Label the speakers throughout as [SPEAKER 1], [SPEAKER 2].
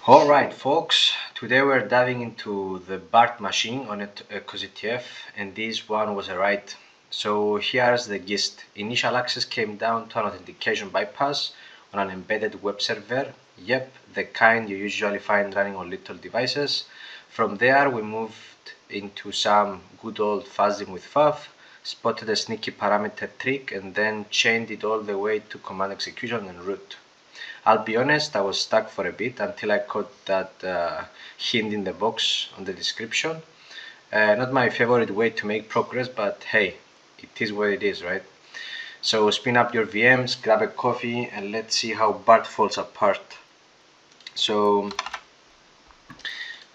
[SPEAKER 1] Alright folks, today we're diving into the Bart machine on echoCTF, and this one was a write. So here's the gist. Initial access came down to an authentication bypass on an embedded web server. Yep, the kind you usually find running on little devices. From there we moved into some good old fuzzing with FFUF, spotted a sneaky parameter trick, and then chained it all the way to command execution and root. I'll be honest, I was stuck for a bit until I caught that hint in the box on the description. Not my favorite way to make progress, but hey, it is what it is, right? So spin up your VMs, grab a coffee, and let's see how Bart falls apart. So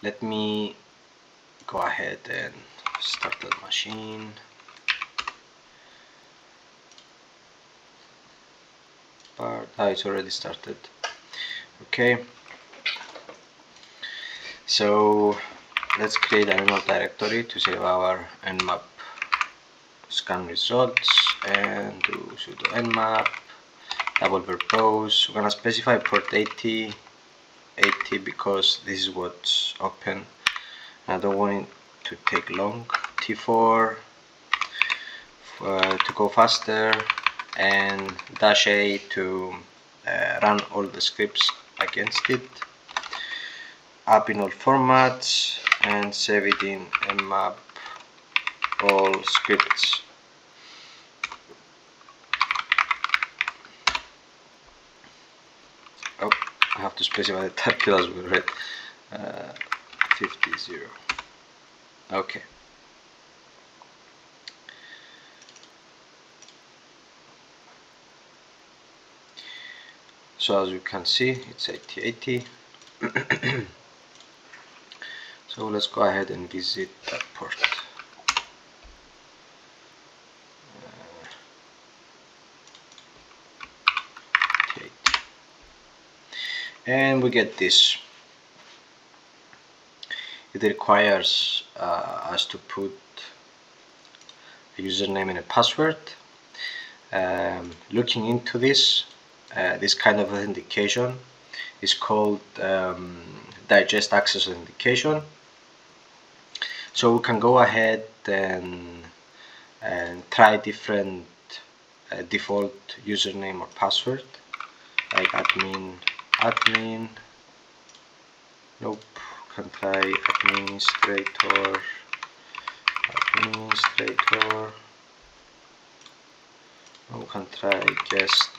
[SPEAKER 1] let me go ahead and start the machine. Bart, it's already started. Okay, so let's create an nmap directory to save our nmap scan results, and do sudo nmap double verbose. We're gonna specify port 80 because this is what's open. I don't want it to take long. T4 to go faster, and -A to run all the scripts against it. Up in all formats, and save it in nmap all scripts. Oh, I have to specify the target as well, right? 50. Okay. So as you can see, it's 8080. So let's go ahead and visit that port. And we get this. It requires us to put a username and a password. Looking into this, this kind of authentication is called digest access authentication. So we can go ahead and try different default username or password, like admin, nope, can try administrator, we can try guest.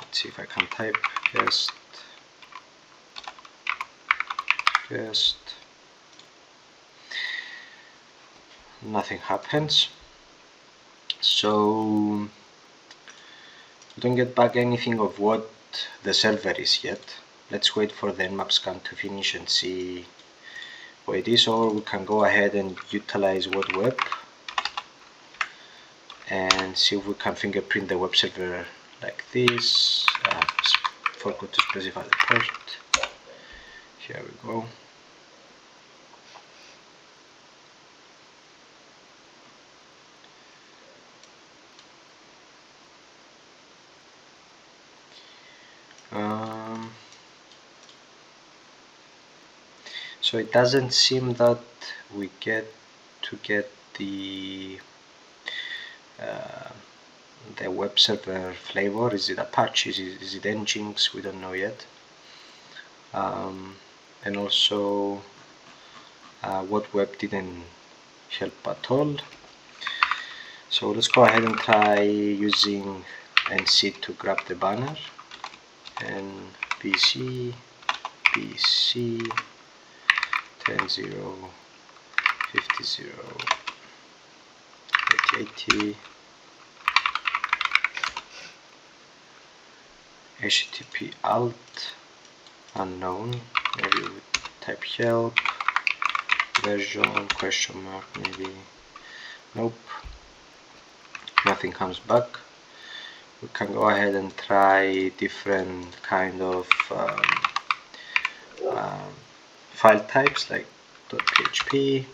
[SPEAKER 1] Let's see if I can type guest. Nothing happens. So we don't get back anything of what the server is yet. Let's wait for the nmap scan to finish and see what it is, or we can go ahead and utilize what web and see if we can fingerprint the web server like this. I forgot to specify the port. Here we go. So it doesn't seem that we get the web server flavor. Is it Apache? Is it Nginx? We don't know yet. And also what web didn't help at all. So let's go ahead and try using NC to grab the banner, and BC 10.0 50 80 HTTP alt unknown. Maybe we type help version question mark, maybe. Nope, nothing comes back. We can go ahead and try different kind of file types like .php.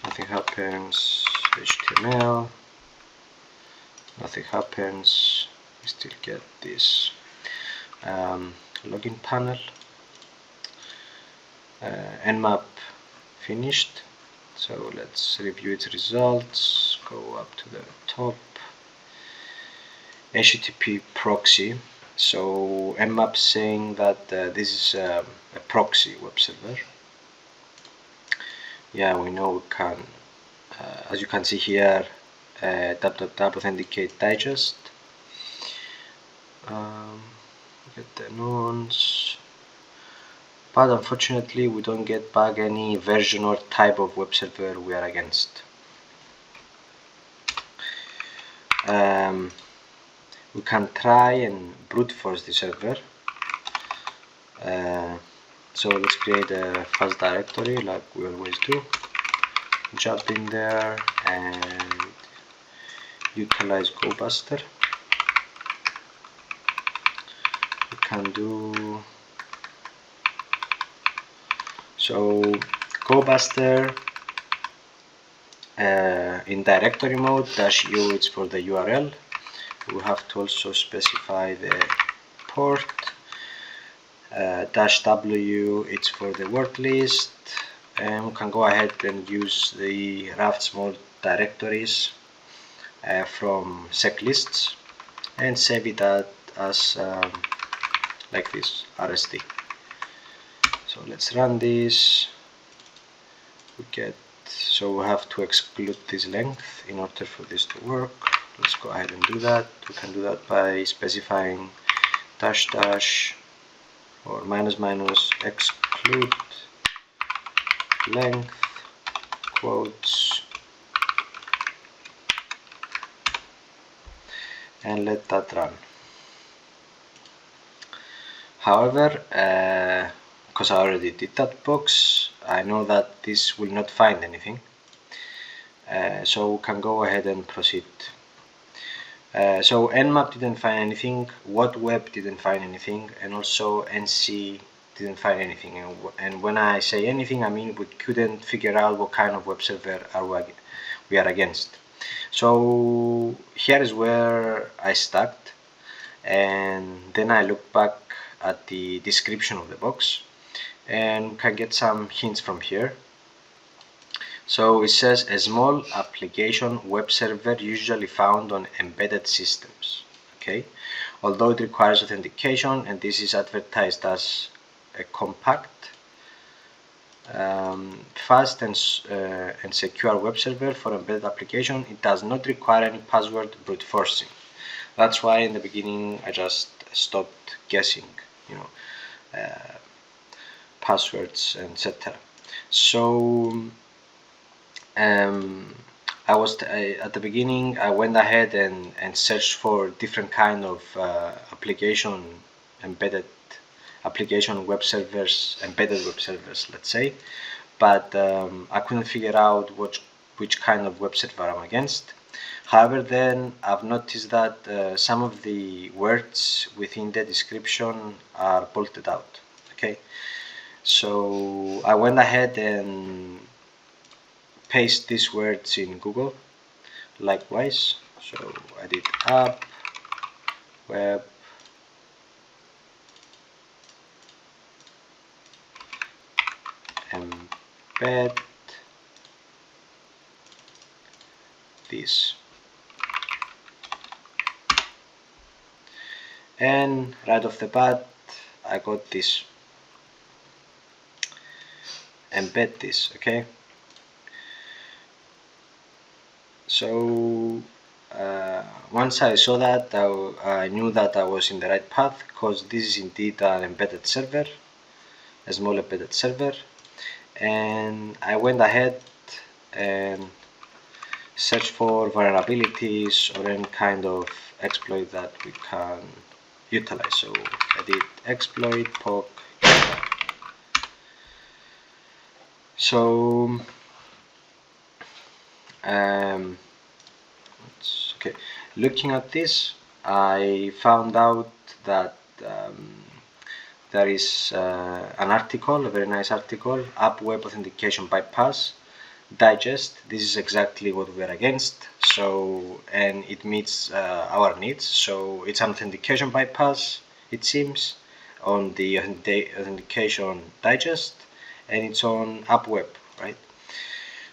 [SPEAKER 1] Nothing happens. HTML. Nothing happens. We still get this. login panel, nmap finished. So let's review its results. Go up to the top. HTTP proxy. So nmap saying that this is a proxy web server. Yeah, we know we can, as you can see here, authenticate digest. Get the nonce, but unfortunately we don't get back any version or type of web server we are against. We can try and brute force the server. So let's create a fuzz directory like we always do. Jump in there and utilize GoBuster. We can do so GoBuster in directory mode -u it's for the URL. We have to also specify the port. -w it's for the word list, and we can go ahead and use the raft small directories from sec lists and save it as like this, RST. So let's run this. We get, so we have to exclude this length in order for this to work. Let's go ahead and do that. We can do that by specifying -- or -- exclude length quotes and let that run. However, because I already did that box, I know that this will not find anything, so we can go ahead and proceed. So nmap didn't find anything, whatweb didn't find anything, and also nc didn't find anything. And when I say anything, I mean we couldn't figure out what kind of web server we are against. So here is where I stuck, and then I look back at the description of the box and can get some hints from here. So it says a small application web server usually found on embedded systems. Okay, although it requires authentication and this is advertised as a compact, fast and secure web server for embedded application, it does not require any password brute forcing. That's why in the beginning I just stopped guessing, you know, passwords, etc. So at the beginning I went ahead and searched for different kind of embedded application web servers, embedded web servers, let's say, but I couldn't figure out which kind of web server I'm against. However, then I've noticed that some of the words within the description are bolted out. Okay, so I went ahead and paste these words in Google likewise. So I did app, web, embed this, and right off the bat I got this, embed this. Okay, so once I saw that, I knew that I was in the right path, because this is indeed an embedded server, a small embedded server, and I went ahead and searched for vulnerabilities or any kind of exploit that we can utilize. So I did exploit poc. So okay, looking at this, I found out that there is an article, a very nice article, App Web Authentication Bypass Digest. This is exactly what we are against. So, and it meets our needs. So it's an authentication bypass. it seems, on the authentication digest, and it's on AppWeb, right?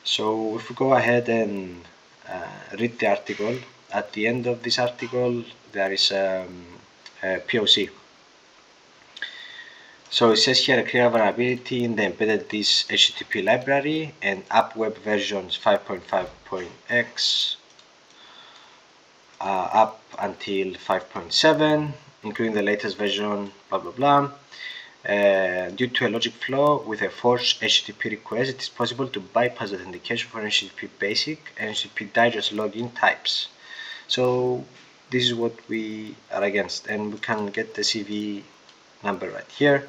[SPEAKER 1] So if we go ahead and read the article, at the end of this article there is a POC. So it says here a clear vulnerability in the embedded this HTTP library and AppWeb versions 5.5.x up until 5.7, including the latest version, blah blah blah. Due to a logic flaw with a forced HTTP request, it is possible to bypass authentication for HTTP basic and HTTP digest login types. So this is what we are against, and we can get the CV number right here.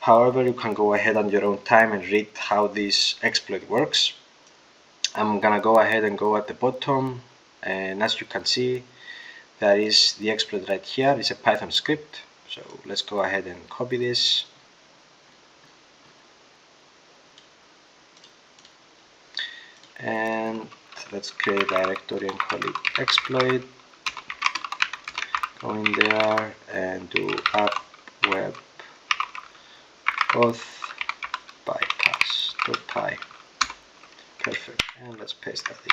[SPEAKER 1] However, you can go ahead on your own time and read how this exploit works. I'm gonna go ahead and go at the bottom, and as you can see, there is the exploit right here. It's a Python script. So let's go ahead and copy this. And let's create a directory and call it exploit. Go in there and do app web auth bypass.py. Perfect. And let's paste that in.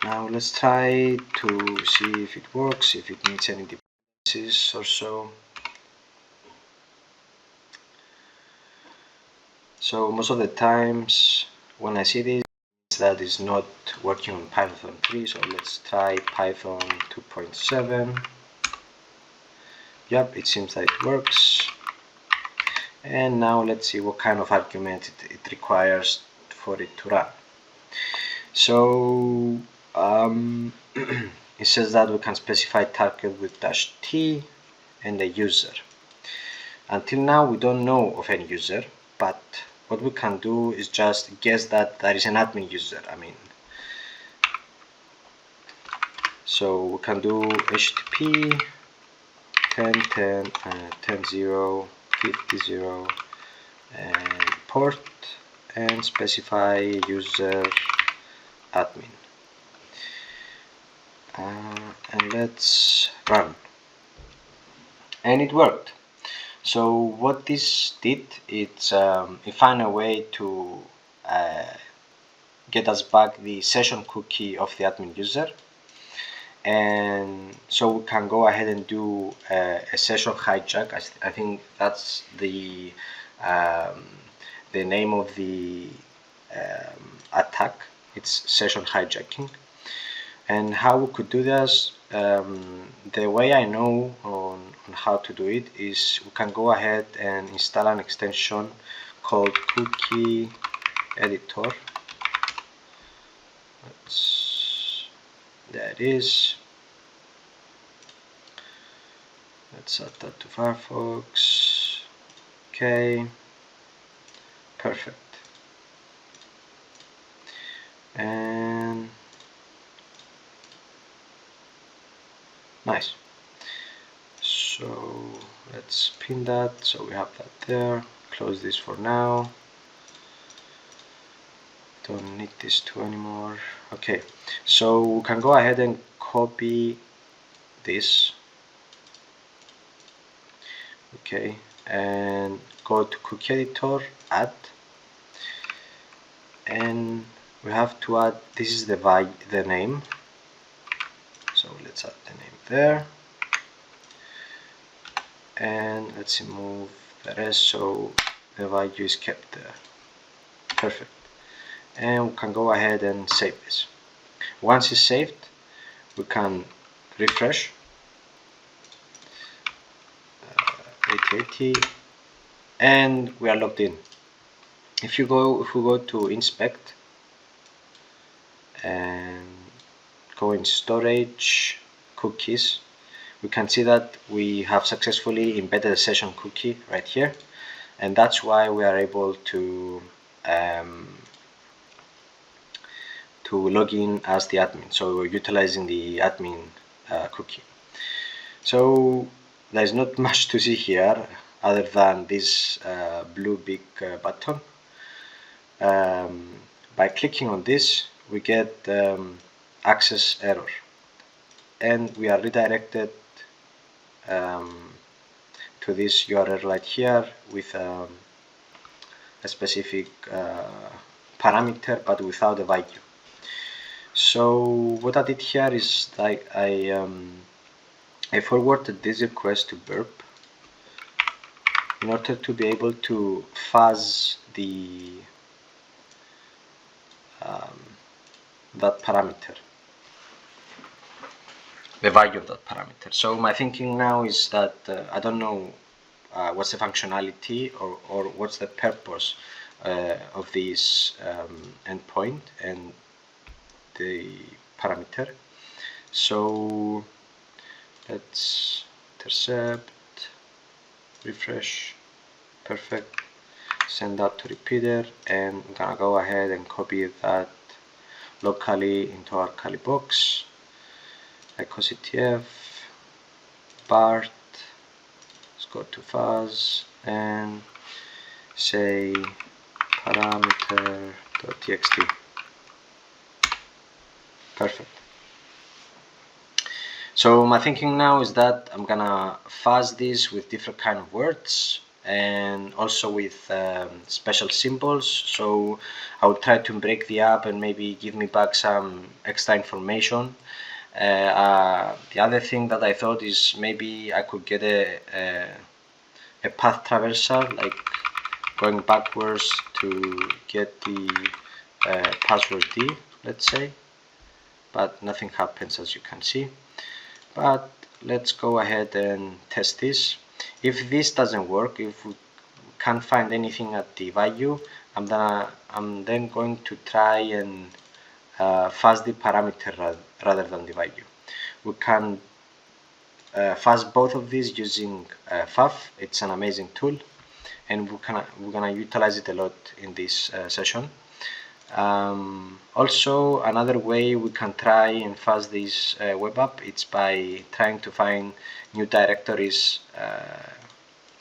[SPEAKER 1] Now let's try to see if it works, if it needs any dependencies or so. So most of the times when I see this, that is not working on Python 3, so let's try Python 2.7. Yep, it seems that it works. And now let's see what kind of argument it requires for it to run. So it says that we can specify target with -t and a user. Until now we don't know of any user, but what we can do is just guess that there is an admin user. So we can do HTTP 10.10 10.0 50.0 and port and specify user admin. And let's run. And it worked. So what this did, it found a way to get us back the session cookie of the admin user, and so we can go ahead and do a session hijack. I think that's the name of the attack. It's session hijacking. And how we could do this, the way I know on how to do it is we can go ahead and install an extension called cookie editor. There it is. Let's add that to Firefox. Okay, perfect. And nice. So let's pin that, so we have that there. Close this for now. Don't need this two anymore. Okay, so we can go ahead and copy this. Okay, and go to cookie editor, add, and we have to add, this is the name, so let's add the name there, and let's remove the rest so the value is kept there. Perfect. And we can go ahead and save this. Once it's saved, we can refresh 8080, and we are logged in. If we go to inspect and go in storage cookies, we can see that we have successfully embedded a session cookie right here, and that's why we are able to log in as the admin. So we're utilizing the admin cookie. So there's not much to see here other than this blue big button. By clicking on this, we get access error, and we are redirected to this URL right here with a specific parameter, but without a value. So what I did here is like I forwarded this request to Burp in order to be able to fuzz that parameter, the value of that parameter. So my thinking now is that I don't know what's the functionality or what's the purpose of this endpoint and the parameter. So let's intercept, refresh, perfect, send that to repeater, and I'm gonna go ahead and copy that locally into our Kali box, echoCTF, Bart, let's go to fuzz and say parameter.txt. Perfect. So my thinking now is that I'm gonna fuzz this with different kind of words and also with special symbols. So I will try to break the app and maybe give me back some extra information. The other thing that I thought is maybe I could get a path traversal, like going backwards to get the password D, let's say, but nothing happens as you can see. But let's go ahead and test this. If this doesn't work, if we can't find anything at the value, I'm then going to try and fuzz the parameter rather than the value. We can fuzz both of these using FFUF. It's an amazing tool, and we're gonna utilize it a lot in this session. Also, another way we can try and fuzz this web app, it's by trying to find new directories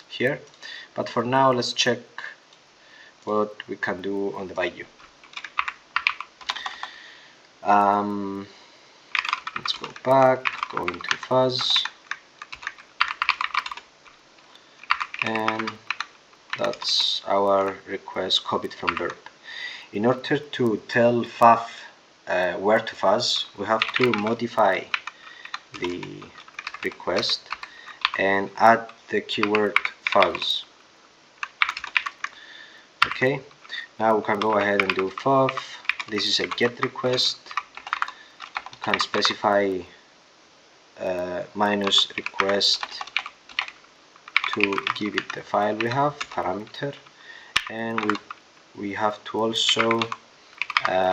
[SPEAKER 1] here. But for now, let's check what we can do on the value. Let's go back, go into fuzz, and that's our request copied from Burp. In order to tell FFUF where to fuzz, we have to modify the request and add the keyword fuzz. Okay, now we can go ahead and do FFUF. This is a get request. We can specify minus request to give it the file we have, parameter, and we have to also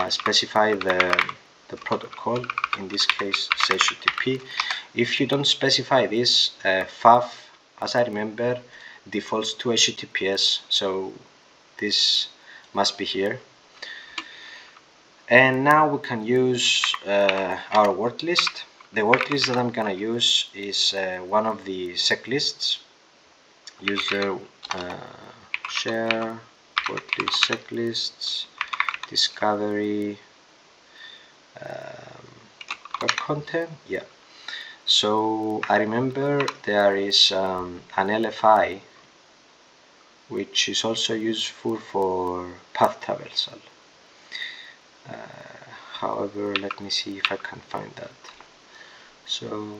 [SPEAKER 1] specify the protocol, in this case HTTP. If you don't specify this, FFUF, as I remember, defaults to HTTPS, so this must be here. And now we can use our word list. The word list that I'm gonna use is one of the sec lists. User share word list sec lists discovery web content. Yeah. So I remember there is an LFI which is also useful for path traversal. However, let me see if I can find that. So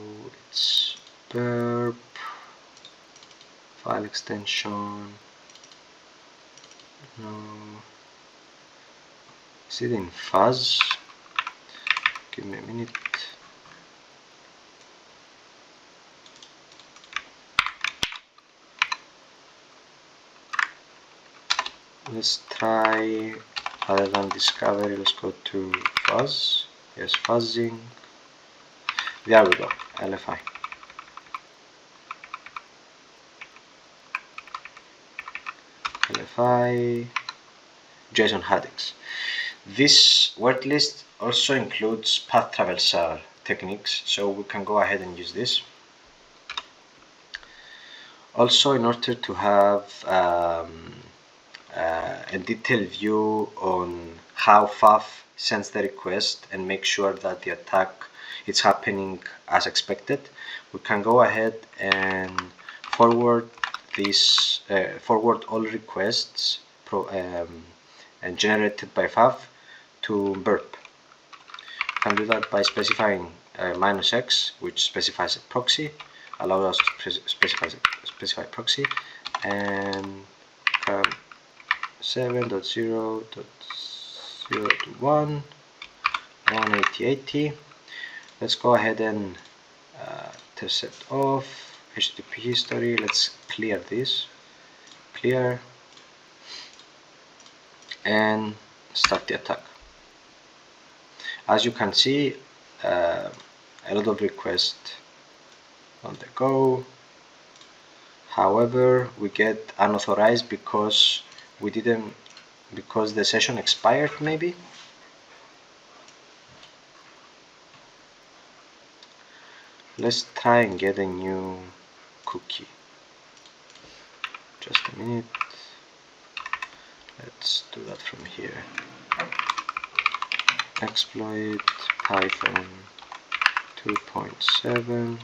[SPEAKER 1] it's Burp file extension. No, is it in fuzz? Give me a minute. Let's try, other than discovery, let's go to fuzz. Yes, fuzzing. There we go, LFI. LFI JSON headings. This word list also includes path traversal techniques, so we can go ahead and use this. Also, in order to have a detailed view on how FFUF sends the request and make sure that the attack is happening as expected, we can go ahead and forward this forward all requests and generated by FFUF to burp. We can do that by specifying -x, which specifies a proxy, allows us to specify proxy, and 7.0.0.1 18080. Let's go ahead and test set off HTTP history. Let's clear this, clear, and start the attack. As you can see, a lot of requests on the go. However, we get unauthorized because the session expired, maybe. Let's try and get a new cookie. Just a minute. Let's do that from here. Exploit Python 2.7.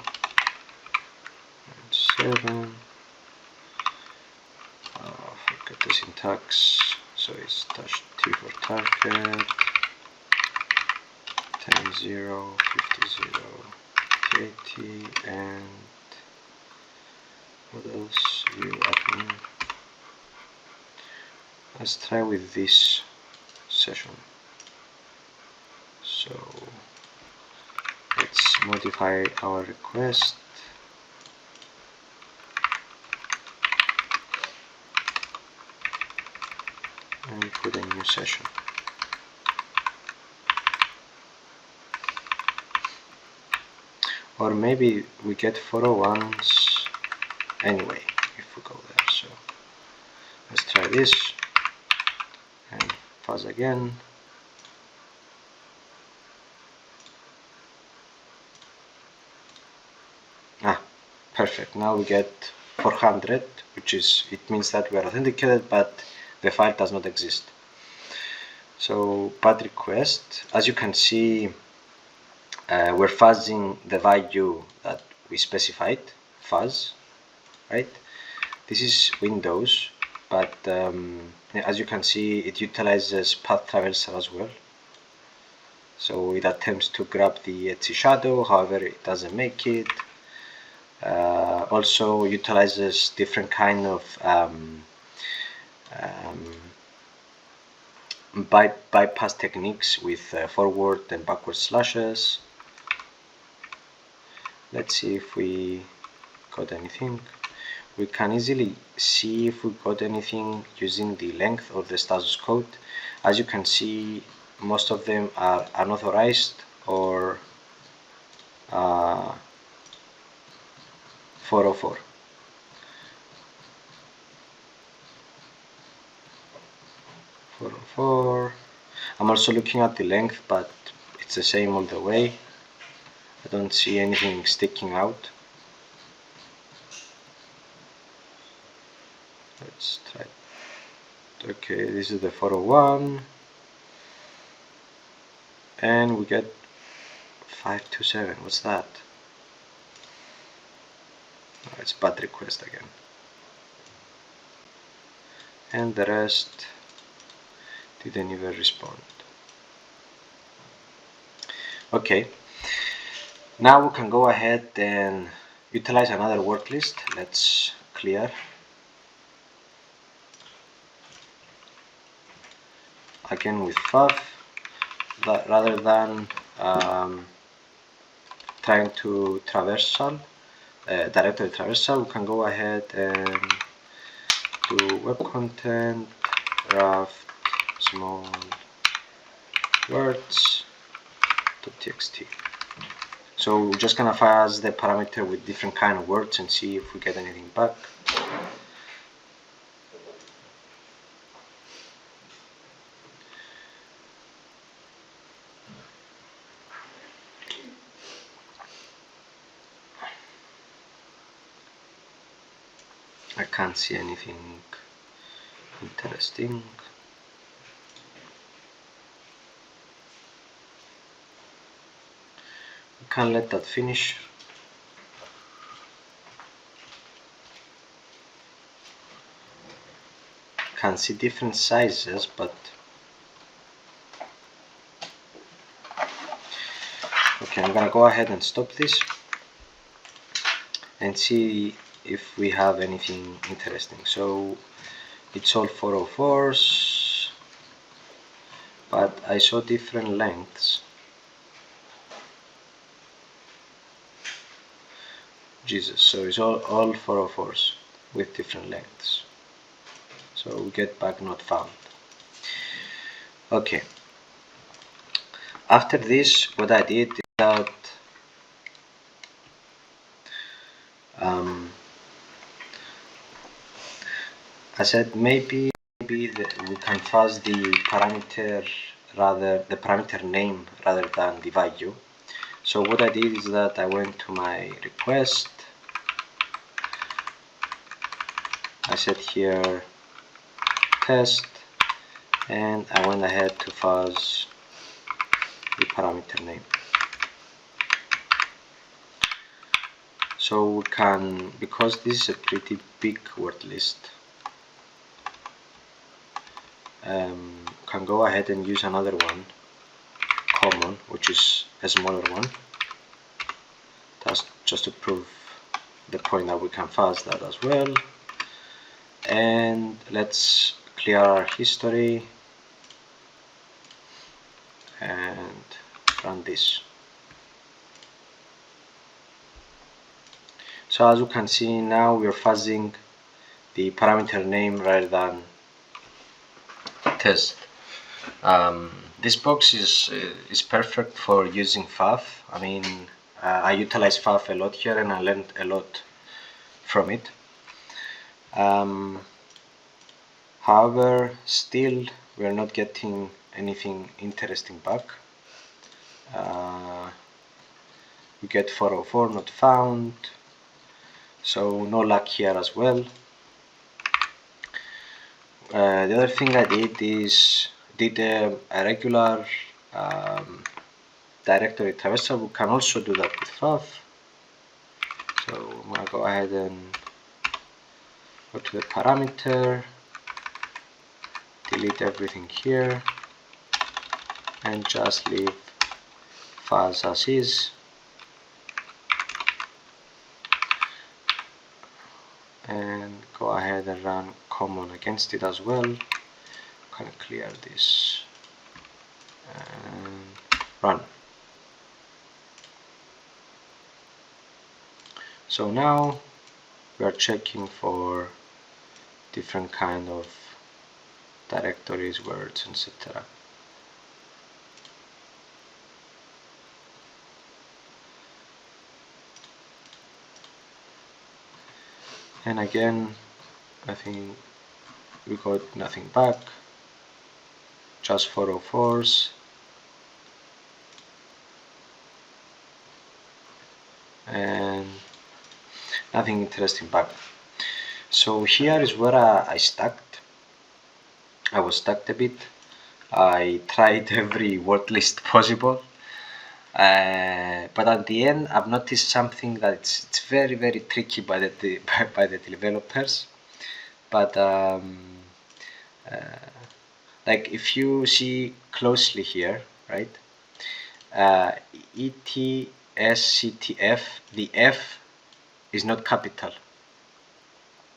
[SPEAKER 1] Forget the syntax. So it's T for target. 10.0, 50.0, 80, and what else? View admin. Let's try with this session. So let's modify our request. And put a new session. Or maybe we get 401s anyway if we go there. So let's try this and fuzz again. Perfect. Now we get 400, it means that we are authenticated, but the file does not exist. So bad request. As you can see, we're fuzzing the value that we specified, fuzz, right? This is Windows, but as you can see, it utilizes path traversal as well. So it attempts to grab the Etsy shadow, however it doesn't make it. Also utilizes different kind of bypass techniques with forward and backward slashes. Let's see if we got anything. We can easily see if we got anything using the length of the status code. As you can see, most of them are unauthorized or 404. I'm also looking at the length, but it's the same all the way. I don't see anything sticking out. Let's try. Okay, this is the 401, and we get 527. What's that? Oh, it's bad request again. And the rest didn't even respond. Okay, now we can go ahead and utilize another work list. Let's clear. Again with FFUF, rather than trying to traversal, directory traversal, we can go ahead and do web content, raft, small words.txt. So we're just gonna fuzz the parameter with different kind of words and see if we get anything back. I can't see anything interesting. We can let that finish. can see different sizes, but okay, I'm gonna go ahead and stop this and see if we have anything interesting. So it's all 404s, but I saw different lengths. Jesus, so it's all 404s with different lengths. So we get back not found. Okay. After this, what I did is that I said maybe we can fuzz the parameter name rather than the value. So what I did is that I went to my request. I said here test, and I went ahead to fuzz the parameter name. So we can, because this is a pretty big word list, can go ahead and use another one, common, which is a smaller one. That's just to prove the point that we can fuzz that as well. And let's clear our history and run this. So as you can see now, we are fuzzing the parameter name rather than test. This box is perfect for using FFUF. I mean, I utilize FFUF a lot here, and I learned a lot from it. However, still we are not getting anything interesting back. We get 404 not found, so no luck here as well. The other thing I did is a regular directory traversal. We can also do that with FFUF. So I'm gonna go ahead and go to the parameter, delete everything here, and just leave fuzz as is. And go ahead and run common against it as well. Can clear this and run. So now we are checking for different kind of directories, words, etc. And again, I think we got nothing back, just 404s. And nothing interesting back. So here is where I stuck. I was stuck a bit. I tried every word list possible, but at the end I've noticed something that it's very tricky by the developers. But like if you see closely here, right? ETSCTF, the F is not capital.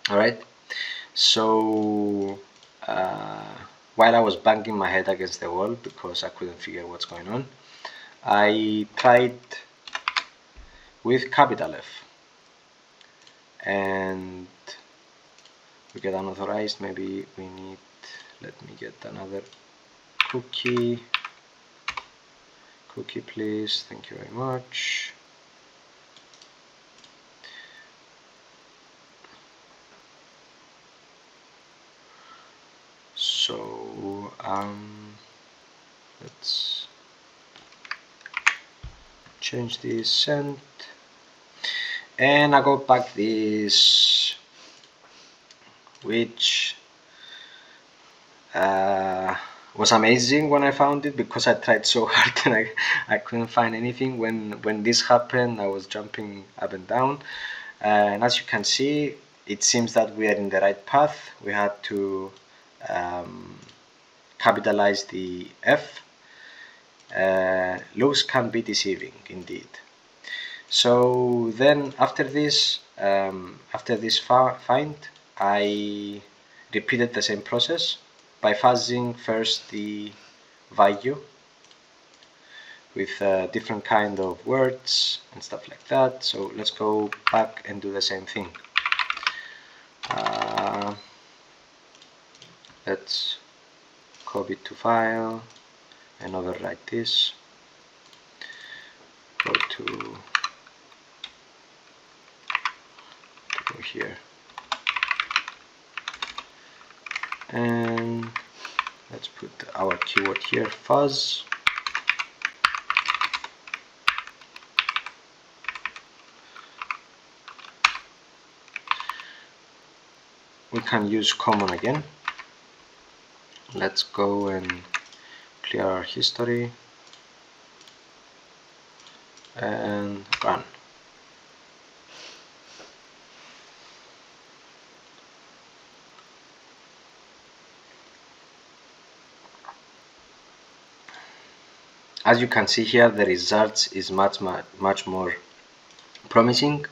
[SPEAKER 1] Alright, so while I was banging my head against the wall because I couldn't figure what's going on, I tried with capital F, and we get unauthorized. Maybe we need, let me get another cookie please, thank you very much. So let's change this sent, and I got back this, which was amazing when I found it, because I tried so hard and I couldn't find anything. When this happened, I was jumping up and down, and as you can see, it seems that we are in the right path. We had to capitalize the F, looks can be deceiving indeed. So then after this find, I repeated the same process by fuzzing first the value with different kind of words and stuff like that. So let's go back and do the same thing. Let's copy it to file and overwrite this. Go here and let's put our keyword here, fuzz. We can use common again. Let's go and clear our history and run. As you can see here, the results is much more promising.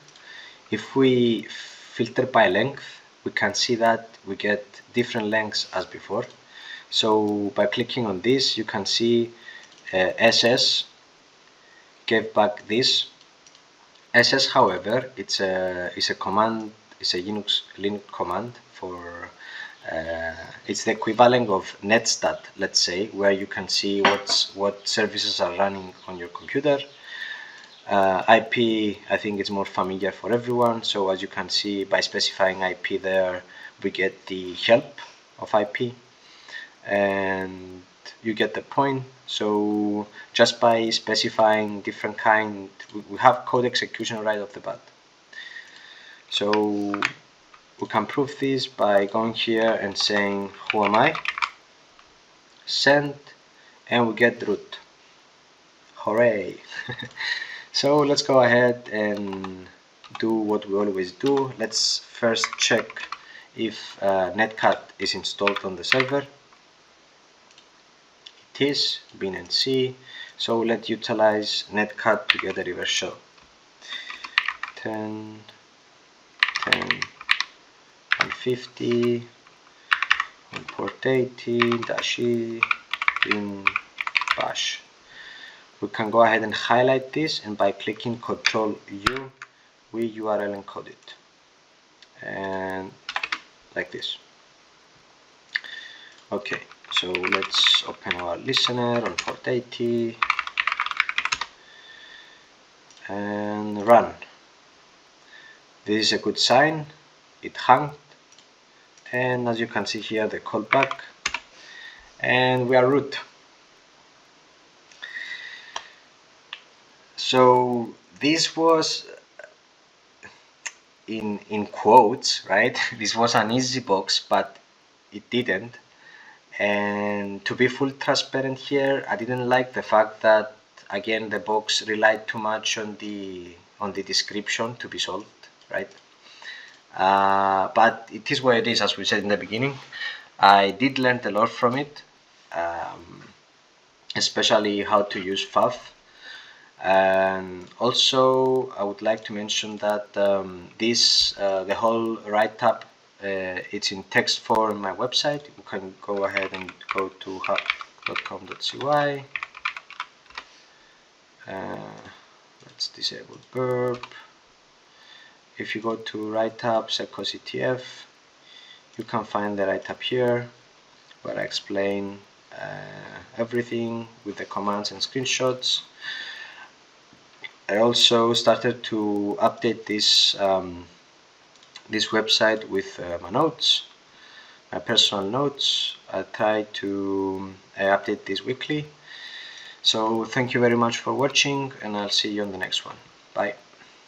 [SPEAKER 1] If we filter by length, we can see that we get different lengths as before. So by clicking on this, you can see SS gave back this. SS, however, it's a command, it's a Linux command for it's the equivalent of netstat, let's say, where you can see what services are running on your computer. IP, I think it's more familiar for everyone. So as you can see, by specifying IP there, we get the help of IP, and you get the point. So just by specifying different kind, we have code execution right off the bat. So we can prove this by going here and saying who am I, send, and we get root. Hooray! So let's go ahead and do what we always do. Let's first check if netcat is installed on the server. It is, bin and c. So let's utilize netcat to get a reverse shell. 10, 150, on port 80, -e, bin bash. We can go ahead and highlight this, and by clicking Ctrl U, we URL encode it, and like this. Okay, so let's open our listener on port 80 and run. This is a good sign. It hung, and as you can see here, the callback, and we are root. So this was, in quotes, right? This was an easy box, but it didn't. And to be full transparent here, I didn't like the fact that, again, the box relied too much on the description to be solved, right? But it is what it is, as we said in the beginning. I did learn a lot from it, especially how to use FFUF. And also I would like to mention that the whole write-up, it's in text form on my website. You can go ahead and go to hack.com.cy. Let's disable burp. If you go to write-ups, echoCTF, you can find the write-up here, where I explain everything with the commands and screenshots. I also started to update this this website with my notes, my personal notes. I try to update this weekly. So thank you very much for watching, and I'll see you on the next one. Bye.